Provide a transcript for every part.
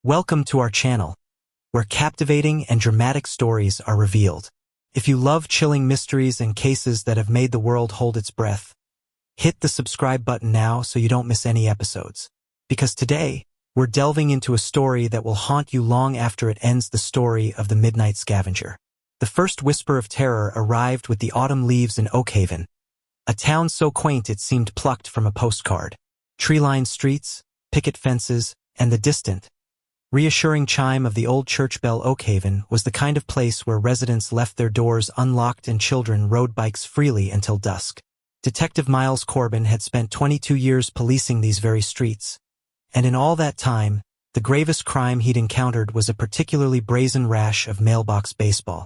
Welcome to our channel, where captivating and dramatic stories are revealed. If you love chilling mysteries and cases that have made the world hold its breath, hit the subscribe button now so you don't miss any episodes. Because today, we're delving into a story that will haunt you long after it ends, the story of the Midnight Scavenger. The first whisper of terror arrived with the autumn leaves in Oakhaven, a town so quaint it seemed plucked from a postcard. Tree-lined streets, picket fences, and the distant, reassuring chime of the old church bell. Oakhaven was the kind of place where residents left their doors unlocked and children rode bikes freely until dusk. Detective Miles Corbin had spent 22 years policing these very streets, and in all that time, the gravest crime he'd encountered was a particularly brazen rash of mailbox baseball.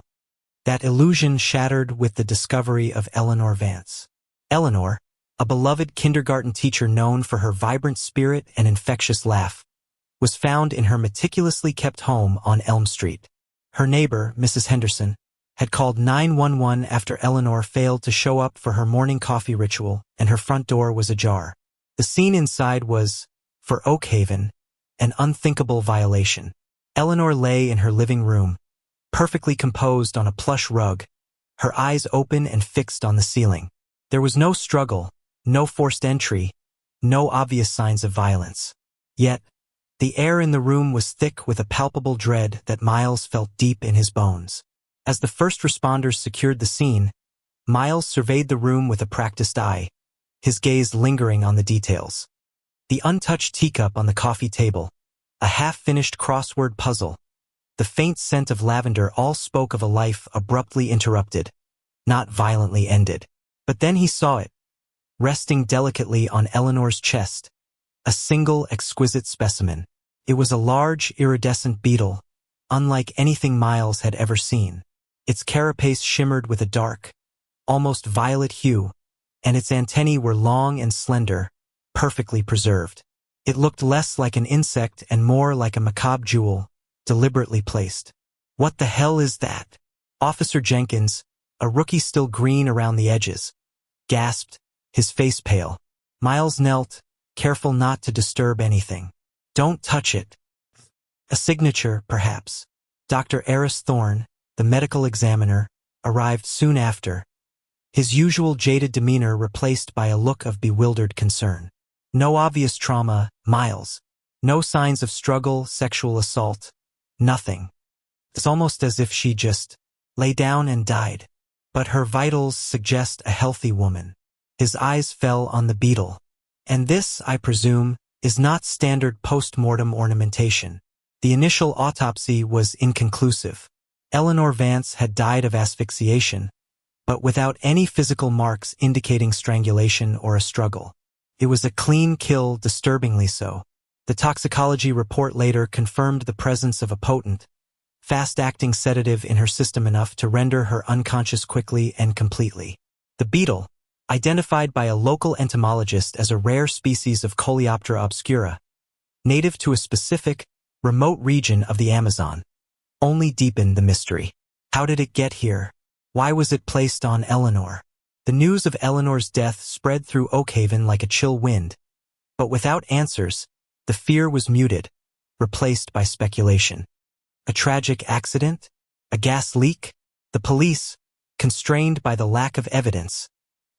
That illusion shattered with the discovery of Eleanor Vance. Eleanor, a beloved kindergarten teacher known for her vibrant spirit and infectious laugh, was found in her meticulously kept home on Elm Street. Her neighbor, Mrs. Henderson, had called 911 after Eleanor failed to show up for her morning coffee ritual and her front door was ajar. The scene inside was, for Oakhaven, an unthinkable violation. Eleanor lay in her living room, perfectly composed on a plush rug, her eyes open and fixed on the ceiling. There was no struggle, no forced entry, no obvious signs of violence. Yet, the air in the room was thick with a palpable dread that Miles felt deep in his bones. As the first responders secured the scene, Miles surveyed the room with a practiced eye, his gaze lingering on the details. The untouched teacup on the coffee table, a half-finished crossword puzzle, the faint scent of lavender all spoke of a life abruptly interrupted, not violently ended. But then he saw it, resting delicately on Eleanor's chest, a single exquisite specimen. It was a large, iridescent beetle, unlike anything Miles had ever seen. Its carapace shimmered with a dark, almost violet hue, and its antennae were long and slender, perfectly preserved. It looked less like an insect and more like a macabre jewel, deliberately placed. "What the hell is that?" Officer Jenkins, a rookie still green around the edges, gasped, his face pale. Miles knelt, careful not to disturb anything. "Don't touch it." A signature, perhaps. Dr. Eris Thorne, the medical examiner, arrived soon after, his usual jaded demeanor replaced by a look of bewildered concern. No obvious trauma, Miles. No signs of struggle, sexual assault. Nothing. It's almost as if she just lay down and died. But her vitals suggest a healthy woman. His eyes fell on the beetle. And this, I presume, is not standard post-mortem ornamentation. The initial autopsy was inconclusive. Eleanor Vance had died of asphyxiation, but without any physical marks indicating strangulation or a struggle. It was a clean kill, disturbingly so. The toxicology report later confirmed the presence of a potent, fast-acting sedative in her system enough to render her unconscious quickly and completely. The beetle, identified by a local entomologist as a rare species of Coleoptera obscura, native to a specific, remote region of the Amazon, only deepened the mystery. How did it get here? Why was it placed on Eleanor? The news of Eleanor's death spread through Oakhaven like a chill wind, but without answers, the fear was muted, replaced by speculation. A tragic accident? A gas leak? The police, constrained by the lack of evidence,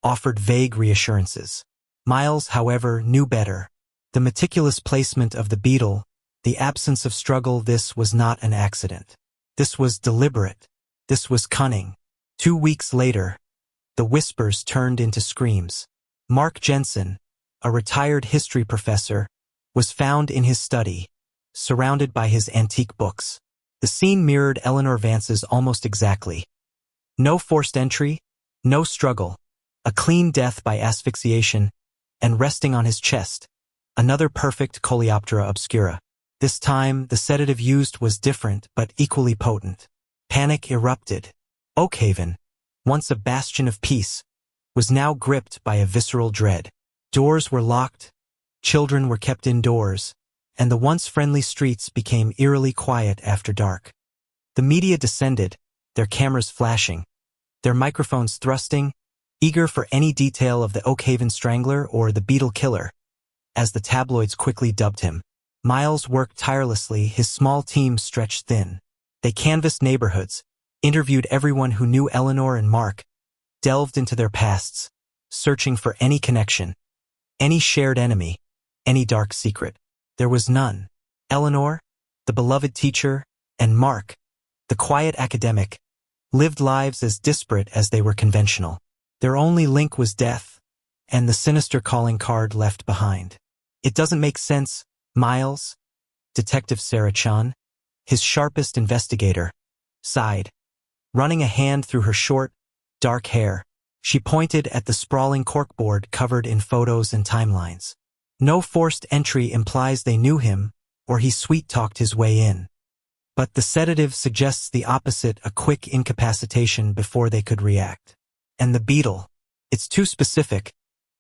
offered vague reassurances. Miles, however, knew better. The meticulous placement of the beetle, the absence of struggle, this was not an accident. This was deliberate. This was cunning. 2 weeks later, the whispers turned into screams. Mark Jensen, a retired history professor, was found in his study, surrounded by his antique books. The scene mirrored Eleanor Vance's almost exactly. No forced entry, no struggle, a clean death by asphyxiation, and resting on his chest, another perfect Coleoptera obscura. This time, the sedative used was different but equally potent. Panic erupted. Oakhaven, once a bastion of peace, was now gripped by a visceral dread. Doors were locked, children were kept indoors, and the once friendly streets became eerily quiet after dark. The media descended, their cameras flashing, their microphones thrusting, eager for any detail of the Oakhaven Strangler or the Beetle Killer, as the tabloids quickly dubbed him. Miles worked tirelessly, his small team stretched thin. They canvassed neighborhoods, interviewed everyone who knew Eleanor and Mark, delved into their pasts, searching for any connection, any shared enemy, any dark secret. There was none. Eleanor, the beloved teacher, and Mark, the quiet academic, lived lives as disparate as they were conventional. Their only link was death, and the sinister calling card left behind. It doesn't make sense, Miles, Detective Sarah Chan, his sharpest investigator, sighed. Running a hand through her short, dark hair, she pointed at the sprawling corkboard covered in photos and timelines. No forced entry implies they knew him, or he sweet-talked his way in. But the sedative suggests the opposite, a quick incapacitation before they could react. And the beetle. It's too specific,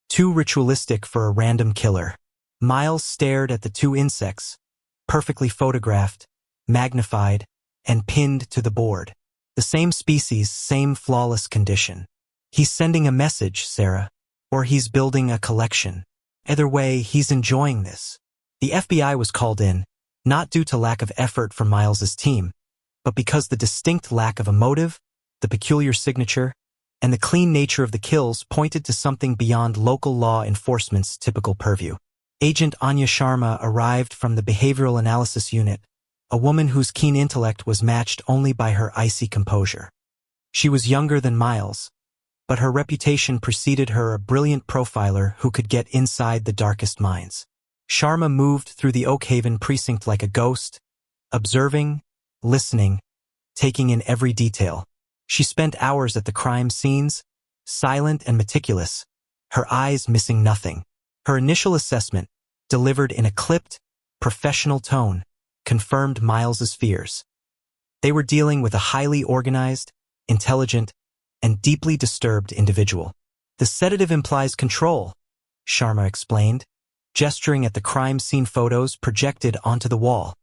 too ritualistic for a random killer. Miles stared at the two insects, perfectly photographed, magnified, and pinned to the board. The same species, same flawless condition. He's sending a message, Sarah. Or he's building a collection. Either way, he's enjoying this. The FBI was called in, not due to lack of effort from Miles's team, but because the distinct lack of a motive, the peculiar signature, and the clean nature of the kills pointed to something beyond local law enforcement's typical purview. Agent Anya Sharma arrived from the Behavioral Analysis Unit, a woman whose keen intellect was matched only by her icy composure. She was younger than Miles, but her reputation preceded her, a brilliant profiler who could get inside the darkest minds. Sharma moved through the Oakhaven precinct like a ghost, observing, listening, taking in every detail. She spent hours at the crime scenes, silent and meticulous, her eyes missing nothing. Her initial assessment, delivered in a clipped, professional tone, confirmed Miles's fears. They were dealing with a highly organized, intelligent, and deeply disturbed individual. The sedative implies control, Sharma explained, gesturing at the crime scene photos projected onto the wall.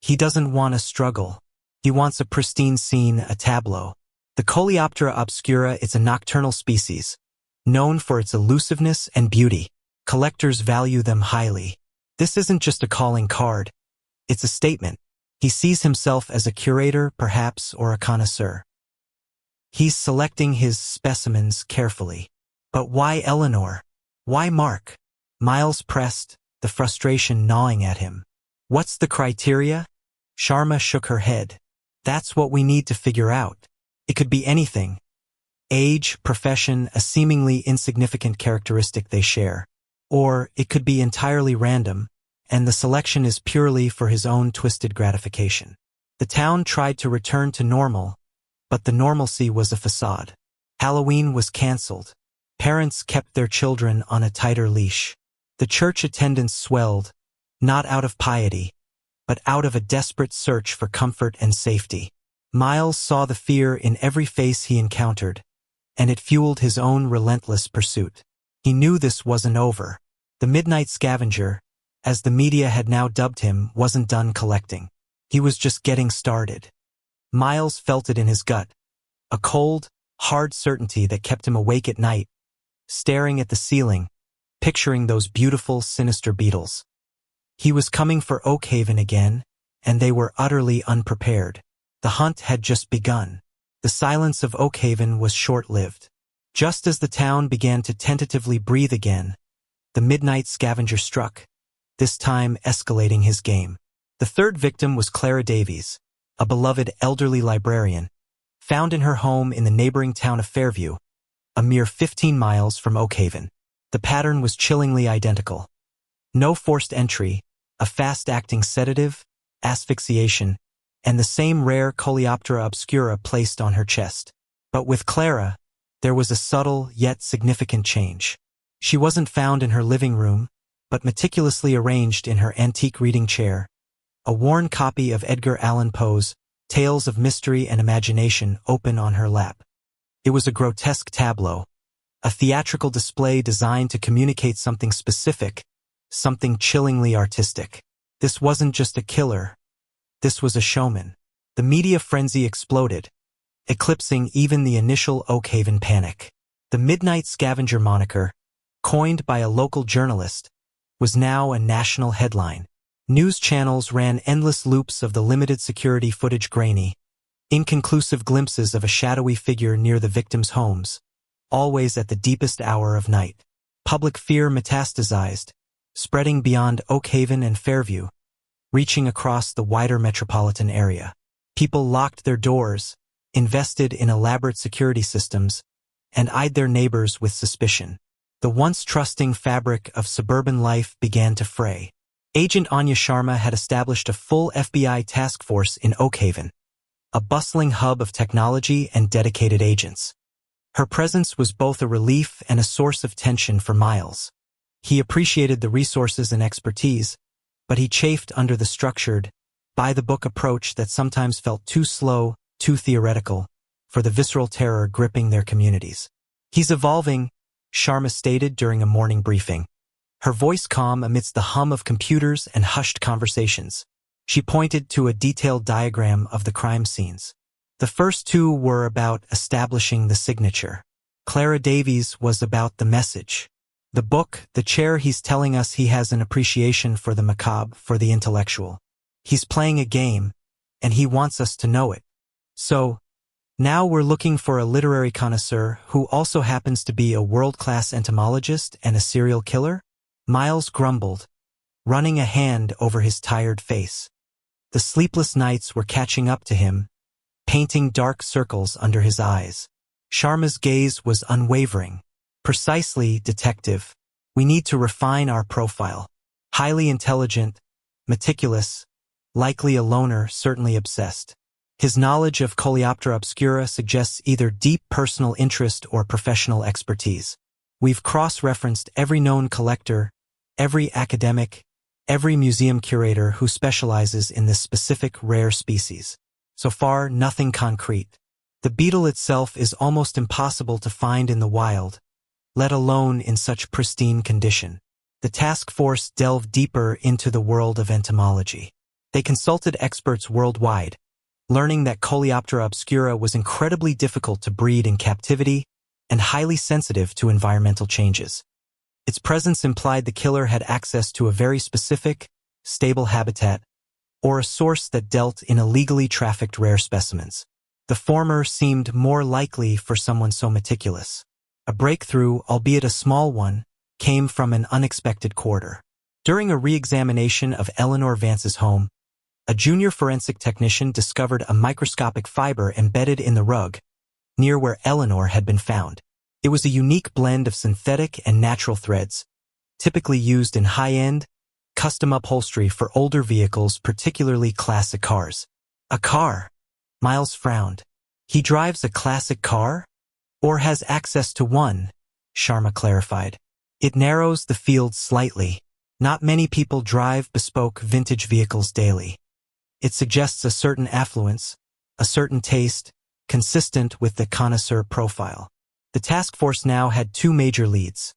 He doesn't want a struggle. He wants a pristine scene, a tableau. The Coleoptera obscura is a nocturnal species, known for its elusiveness and beauty. Collectors value them highly. This isn't just a calling card. It's a statement. He sees himself as a curator, perhaps, or a connoisseur. He's selecting his specimens carefully. But why Eleanor? Why Mark? Miles pressed, the frustration gnawing at him. What's the criteria? Sharma shook her head. That's what we need to figure out. It could be anything. Age, profession, a seemingly insignificant characteristic they share. Or it could be entirely random, and the selection is purely for his own twisted gratification. The town tried to return to normal, but the normalcy was a facade. Halloween was canceled. Parents kept their children on a tighter leash. The church attendance swelled, not out of piety, but out of a desperate search for comfort and safety. Miles saw the fear in every face he encountered, and it fueled his own relentless pursuit. He knew this wasn't over. The Midnight Scavenger, as the media had now dubbed him, wasn't done collecting. He was just getting started. Miles felt it in his gut, a cold, hard certainty that kept him awake at night, staring at the ceiling, picturing those beautiful, sinister beetles. He was coming for Oakhaven again, and they were utterly unprepared. The hunt had just begun. The silence of Oakhaven was short-lived. Just as the town began to tentatively breathe again, the Midnight Scavenger struck, this time escalating his game. The third victim was Clara Davies, a beloved elderly librarian, found in her home in the neighboring town of Fairview, a mere 15 miles from Oakhaven. The pattern was chillingly identical. No forced entry, a fast-acting sedative, asphyxiation, and the same rare Coleoptera obscura placed on her chest. But with Clara, there was a subtle yet significant change. She wasn't found in her living room, but meticulously arranged in her antique reading chair, a worn copy of Edgar Allan Poe's Tales of Mystery and Imagination open on her lap. It was a grotesque tableau, a theatrical display designed to communicate something specific, something chillingly artistic. This wasn't just a killer. This was a showman. The media frenzy exploded, eclipsing even the initial Oakhaven panic. The Midnight Scavenger moniker, coined by a local journalist, was now a national headline. News channels ran endless loops of the limited security footage, grainy, inconclusive glimpses of a shadowy figure near the victims' homes, always at the deepest hour of night. Public fear metastasized, spreading beyond Oak Haven and Fairview, reaching across the wider metropolitan area. People locked their doors, invested in elaborate security systems, and eyed their neighbors with suspicion. The once trusting fabric of suburban life began to fray. Agent Anya Sharma had established a full FBI task force in Oak Haven, a bustling hub of technology and dedicated agents. Her presence was both a relief and a source of tension for Miles. He appreciated the resources and expertise, but he chafed under the structured, by-the-book approach that sometimes felt too slow, too theoretical, for the visceral terror gripping their communities. "He's evolving," Sharma stated during a morning briefing, her voice calm amidst the hum of computers and hushed conversations. She pointed to a detailed diagram of the crime scenes. The first two were about establishing the signature. Clara Davies was about the message. The book, the chair, he's telling us he has an appreciation for the macabre, for the intellectual. He's playing a game, and he wants us to know it. So, now we're looking for a literary connoisseur who also happens to be a world-class entomologist and a serial killer? Miles grumbled, running a hand over his tired face. The sleepless nights were catching up to him, painting dark circles under his eyes. Sharma's gaze was unwavering. "Precisely, detective. We need to refine our profile. Highly intelligent, meticulous, likely a loner, certainly obsessed. His knowledge of Coleoptera obscura suggests either deep personal interest or professional expertise. We've cross-referenced every known collector, every academic, every museum curator who specializes in this specific rare species. So far, nothing concrete. The beetle itself is almost impossible to find in the wild, let alone in such pristine condition." The task force delved deeper into the world of entomology. They consulted experts worldwide, learning that Coleoptera obscura was incredibly difficult to breed in captivity and highly sensitive to environmental changes. Its presence implied the killer had access to a very specific, stable habitat, or a source that dealt in illegally trafficked rare specimens. The former seemed more likely for someone so meticulous. A breakthrough, albeit a small one, came from an unexpected quarter. During a re-examination of Eleanor Vance's home, a junior forensic technician discovered a microscopic fiber embedded in the rug, near where Eleanor had been found. It was a unique blend of synthetic and natural threads, typically used in high-end, custom upholstery for older vehicles, particularly classic cars. "A car?" Miles frowned. "He drives a classic car? Or has access to one?" Sharma clarified. "It narrows the field slightly. Not many people drive bespoke vintage vehicles daily. It suggests a certain affluence, a certain taste, consistent with the connoisseur profile." The task force now had two major leads: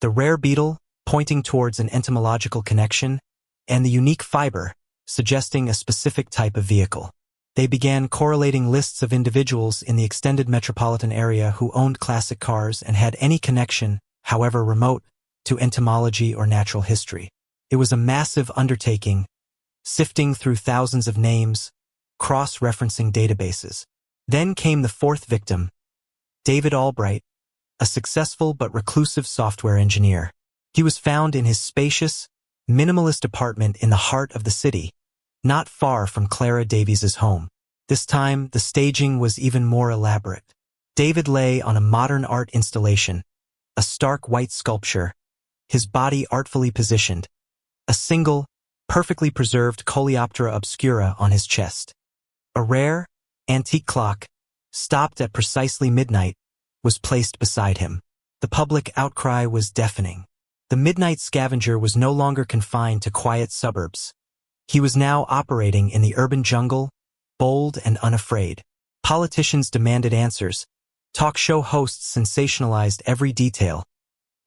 the rare beetle, pointing towards an entomological connection, and the unique fiber, suggesting a specific type of vehicle. They began correlating lists of individuals in the extended metropolitan area who owned classic cars and had any connection, however remote, to entomology or natural history. It was a massive undertaking, sifting through thousands of names, cross-referencing databases. Then came the fourth victim, David Albright, a successful but reclusive software engineer. He was found in his spacious, minimalist apartment in the heart of the city, not far from Clara Davies's home. This time, the staging was even more elaborate. David lay on a modern art installation, a stark white sculpture, his body artfully positioned, a single, perfectly preserved Coleoptera obscura on his chest. A rare, antique clock, stopped at precisely midnight, was placed beside him. The public outcry was deafening. The midnight scavenger was no longer confined to quiet suburbs. He was now operating in the urban jungle, bold and unafraid. Politicians demanded answers, talk show hosts sensationalized every detail,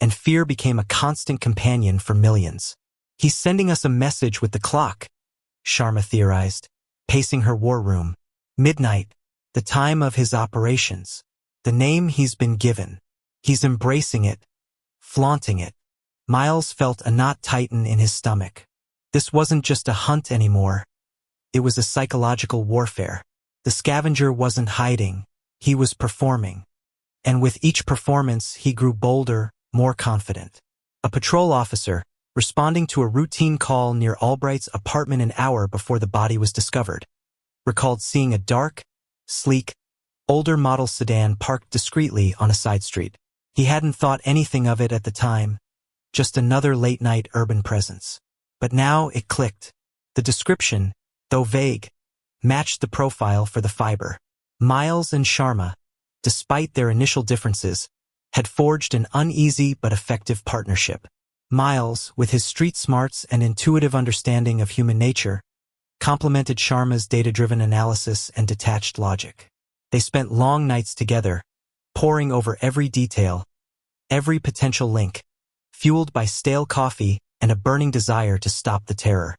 and fear became a constant companion for millions. "He's sending us a message with the clock," Sharma theorized, pacing her war room. Midnight, the time of his operations, the name he's been given. He's embracing it, flaunting it. Miles felt a knot tighten in his stomach. This wasn't just a hunt anymore. It was a psychological warfare. The scavenger wasn't hiding. He was performing. And with each performance, he grew bolder, more confident. A patrol officer, responding to a routine call near Albright's apartment an hour before the body was discovered, recalled seeing a dark, sleek, older model sedan parked discreetly on a side street. He hadn't thought anything of it at the time, just another late-night urban presence. But now it clicked. The description, though vague, matched the profile for the fiber. Miles and Sharma, despite their initial differences, had forged an uneasy but effective partnership. Miles, with his street smarts and intuitive understanding of human nature, complemented Sharma's data-driven analysis and detached logic. They spent long nights together, poring over every detail, every potential link, fueled by stale coffee and a burning desire to stop the terror.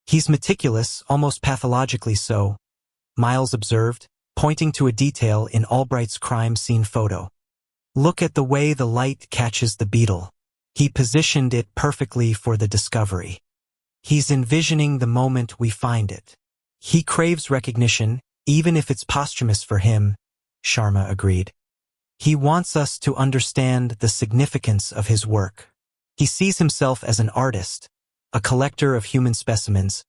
"He's meticulous, almost pathologically so," Miles observed, pointing to a detail in Albright's crime scene photo. "Look at the way the light catches the beetle. He positioned it perfectly for the discovery. He's envisioning the moment we find it. He craves recognition, even if it's posthumous for him," Sharma agreed. "He wants us to understand the significance of his work. He sees himself as an artist, a collector of human specimens,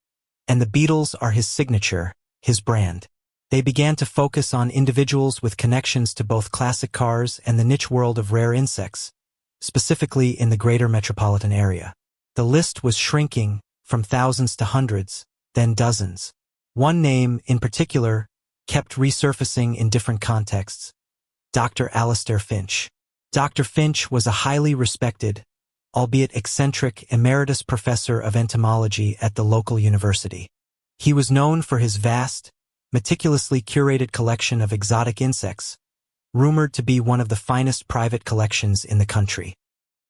and the beetles are his signature, his brand." They began to focus on individuals with connections to both classic cars and the niche world of rare insects, specifically in the greater metropolitan area. The list was shrinking, from thousands to hundreds, then dozens. One name, in particular, kept resurfacing in different contexts: Dr. Alistair Finch. Dr. Finch was a highly respected, albeit eccentric, emeritus professor of entomology at the local university. He was known for his vast, meticulously curated collection of exotic insects, rumored to be one of the finest private collections in the country.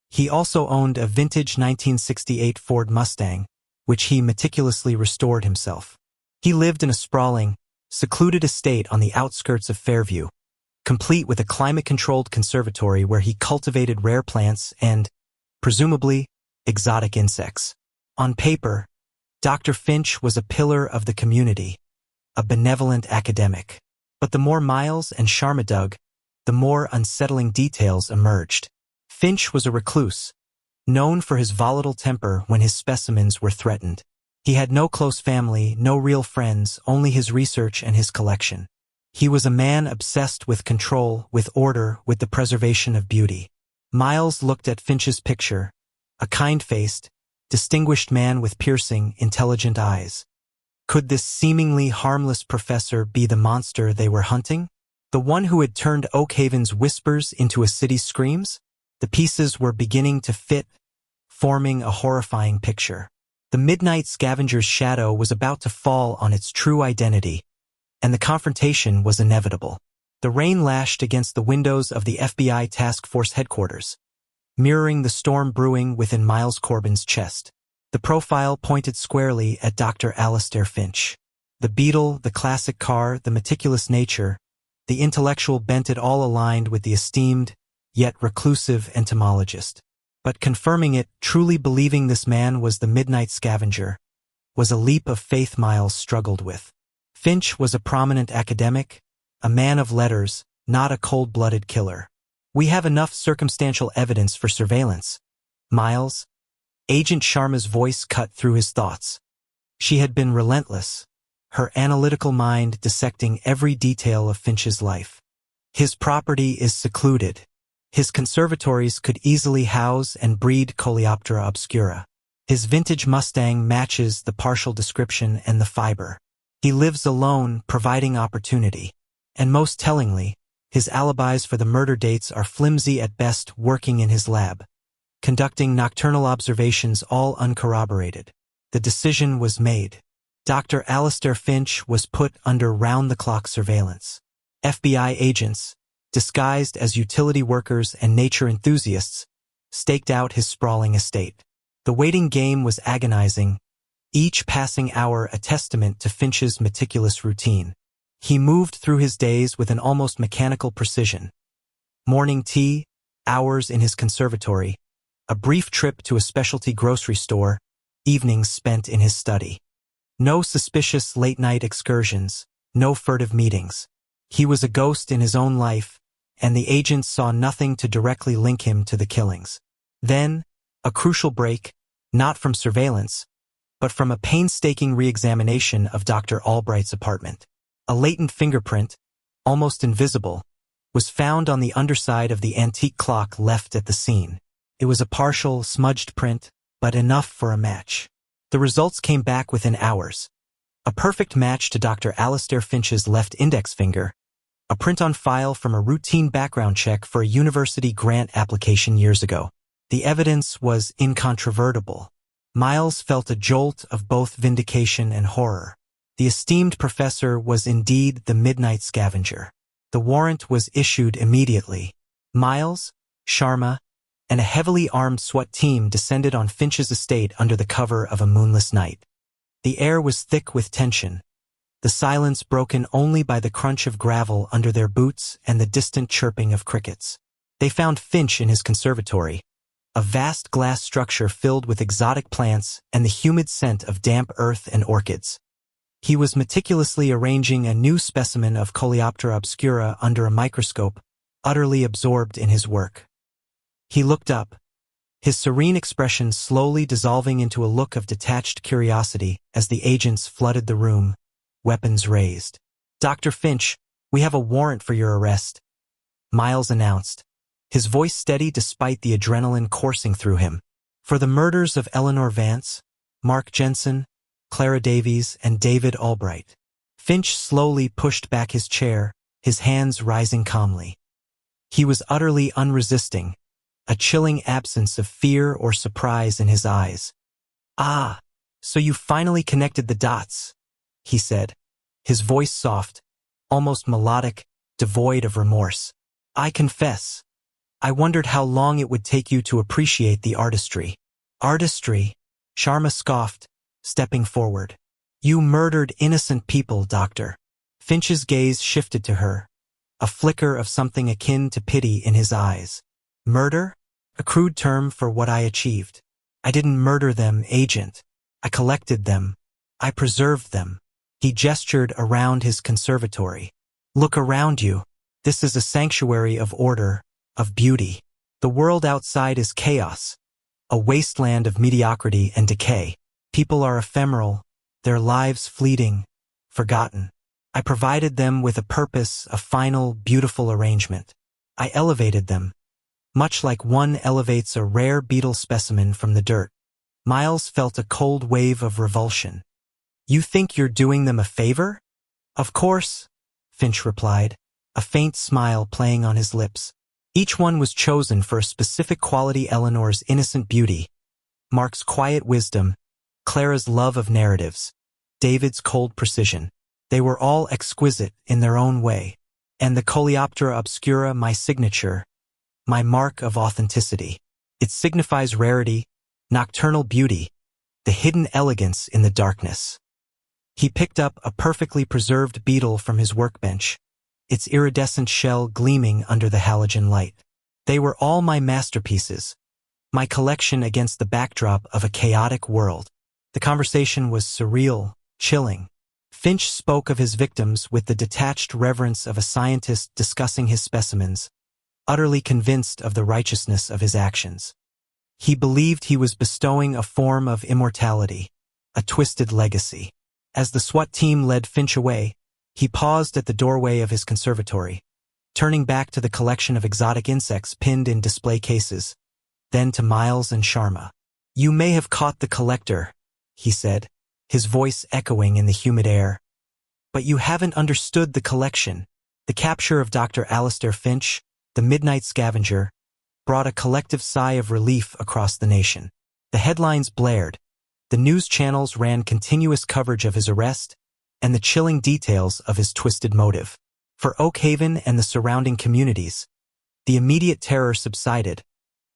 He also owned a vintage 1968 Ford Mustang, which he meticulously restored himself. He lived in a sprawling, secluded estate on the outskirts of Fairview, complete with a climate-controlled conservatory where he cultivated rare plants and, presumably, exotic insects. On paper, Dr. Finch was a pillar of the community, a benevolent academic. But the more Miles and Sharma dug, the more unsettling details emerged. Finch was a recluse, known for his volatile temper when his specimens were threatened. He had no close family, no real friends, only his research and his collection. He was a man obsessed with control, with order, with the preservation of beauty. Miles looked at Finch's picture, a kind-faced, distinguished man with piercing, intelligent eyes. Could this seemingly harmless professor be the monster they were hunting? The one who had turned Oakhaven's whispers into a city's screams? The pieces were beginning to fit, forming a horrifying picture. The midnight scavenger's shadow was about to fall on its true identity, and the confrontation was inevitable. The rain lashed against the windows of the FBI Task Force headquarters, mirroring the storm brewing within Miles Corbin's chest. The profile pointed squarely at Dr. Alistair Finch. The beetle, the classic car, the meticulous nature, the intellectual bent, it all aligned with the esteemed, yet reclusive entomologist. But confirming it, truly believing this man was the midnight scavenger, was a leap of faith Miles struggled with. Finch was a prominent academic, a man of letters, not a cold-blooded killer. "We have enough circumstantial evidence for surveillance, Miles." Agent Sharma's voice cut through his thoughts. She had been relentless, her analytical mind dissecting every detail of Finch's life. "His property is secluded. His conservatories could easily house and breed Coleoptera obscura. His vintage Mustang matches the partial description and the fiber. He lives alone, providing opportunity. And most tellingly, his alibis for the murder dates are flimsy at best, working in his lab, conducting nocturnal observations, all uncorroborated." The decision was made. Dr. Alistair Finch was put under round-the-clock surveillance. FBI agents, disguised as utility workers and nature enthusiasts, staked out his sprawling estate. The waiting game was agonizing, each passing hour a testament to Finch's meticulous routine. He moved through his days with an almost mechanical precision. Morning tea, hours in his conservatory, a brief trip to a specialty grocery store, evenings spent in his study. No suspicious late-night excursions, no furtive meetings. He was a ghost in his own life, and the agents saw nothing to directly link him to the killings. Then, a crucial break, not from surveillance, but from a painstaking re-examination of Dr. Albright's apartment. A latent fingerprint, almost invisible, was found on the underside of the antique clock left at the scene. It was a partial, smudged print, but enough for a match. The results came back within hours. A perfect match to Dr. Alastair Finch's left index finger, a print on file from a routine background check for a university grant application years ago. The evidence was incontrovertible. Miles felt a jolt of both vindication and horror. The esteemed professor was indeed the midnight scavenger. The warrant was issued immediately. Miles, Sharma, and a heavily armed SWAT team descended on Finch's estate under the cover of a moonless night. The air was thick with tension, the silence broken only by the crunch of gravel under their boots and the distant chirping of crickets. They found Finch in his conservatory, a vast glass structure filled with exotic plants and the humid scent of damp earth and orchids. He was meticulously arranging a new specimen of Coleoptera obscura under a microscope, utterly absorbed in his work. He looked up, his serene expression slowly dissolving into a look of detached curiosity as the agents flooded the room, weapons raised. "Dr. Finch, we have a warrant for your arrest," Miles announced, his voice steady despite the adrenaline coursing through him. "For the murders of Eleanor Vance, Mark Jensen, Clara Davies, and David Albright." Finch slowly pushed back his chair, his hands rising calmly. He was utterly unresisting, a chilling absence of fear or surprise in his eyes. "Ah, so you finally connected the dots," he said, his voice soft, almost melodic, devoid of remorse. "I confess, I wondered how long it would take you to appreciate the artistry." "Artistry?" Sharma scoffed, stepping forward. "You murdered innocent people, Doctor." Finch's gaze shifted to her, a flicker of something akin to pity in his eyes. "Murder? A crude term for what I achieved. I didn't murder them, Agent. I collected them. I preserved them." He gestured around his conservatory. "Look around you. This is a sanctuary of order, of beauty. The world outside is chaos, a wasteland of mediocrity and decay. People are ephemeral, their lives fleeting, forgotten. I provided them with a purpose, a final, beautiful arrangement. I elevated them, much like one elevates a rare beetle specimen from the dirt." Miles felt a cold wave of revulsion. "You think you're doing them a favor?" "Of course," Finch replied, a faint smile playing on his lips. Each one was chosen for a specific quality: Eleanor's innocent beauty, Mark's quiet wisdom, Clara's love of narratives, David's cold precision. They were all exquisite in their own way. And the Coleoptera obscura, my signature, my mark of authenticity. It signifies rarity, nocturnal beauty, the hidden elegance in the darkness. He picked up a perfectly preserved beetle from his workbench, its iridescent shell gleaming under the halogen light. They were all my masterpieces, my collection against the backdrop of a chaotic world. The conversation was surreal, chilling. Finch spoke of his victims with the detached reverence of a scientist discussing his specimens, utterly convinced of the righteousness of his actions. He believed he was bestowing a form of immortality, a twisted legacy. As the SWAT team led Finch away, he paused at the doorway of his conservatory, turning back to the collection of exotic insects pinned in display cases, then to Miles and Sharma. "You may have caught the collector," he said, his voice echoing in the humid air. "But you haven't understood the collection." The capture of Dr. Alastair Finch, the midnight scavenger, brought a collective sigh of relief across the nation. The headlines blared, the news channels ran continuous coverage of his arrest and the chilling details of his twisted motive. For Oak Haven and the surrounding communities, the immediate terror subsided,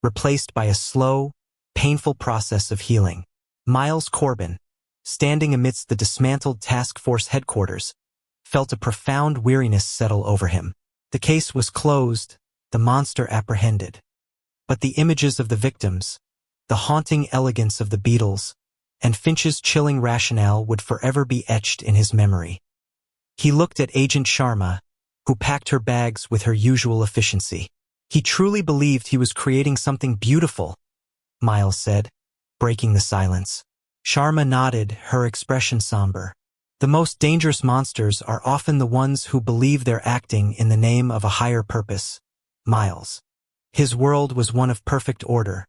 replaced by a slow, painful process of healing. Miles Corbin, standing amidst the dismantled task force headquarters, felt a profound weariness settle over him. The case was closed, the monster apprehended. But the images of the victims, the haunting elegance of the beetles, and Finch's chilling rationale would forever be etched in his memory. He looked at Agent Sharma, who packed her bags with her usual efficiency. He truly believed he was creating something beautiful, Miles said, breaking the silence. Sharma nodded, her expression somber. The most dangerous monsters are often the ones who believe they're acting in the name of a higher purpose, Miles. His world was one of perfect order,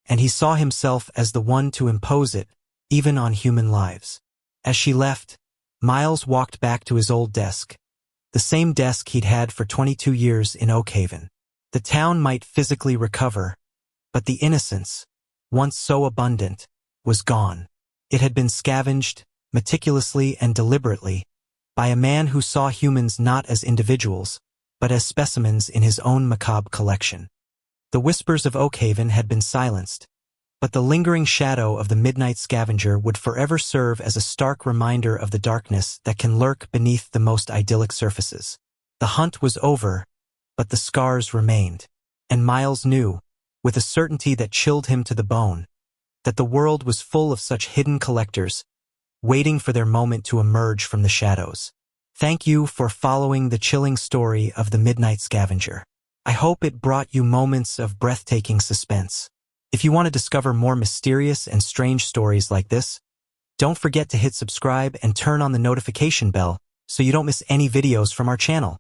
and he saw himself as the one to impose it, even on human lives. As she left, Miles walked back to his old desk, the same desk he'd had for 22 years in Oakhaven. The town might physically recover, but the innocence, once so abundant, was gone. It had been scavenged, meticulously and deliberately, by a man who saw humans not as individuals, but as specimens in his own macabre collection. The whispers of Oakhaven had been silenced, but the lingering shadow of the midnight scavenger would forever serve as a stark reminder of the darkness that can lurk beneath the most idyllic surfaces. The hunt was over, but the scars remained, and Miles knew, with a certainty that chilled him to the bone, that the world was full of such hidden collectors, waiting for their moment to emerge from the shadows. Thank you for following the chilling story of the Midnight Scavenger. I hope it brought you moments of breathtaking suspense. If you want to discover more mysterious and strange stories like this, don't forget to hit subscribe and turn on the notification bell so you don't miss any videos from our channel.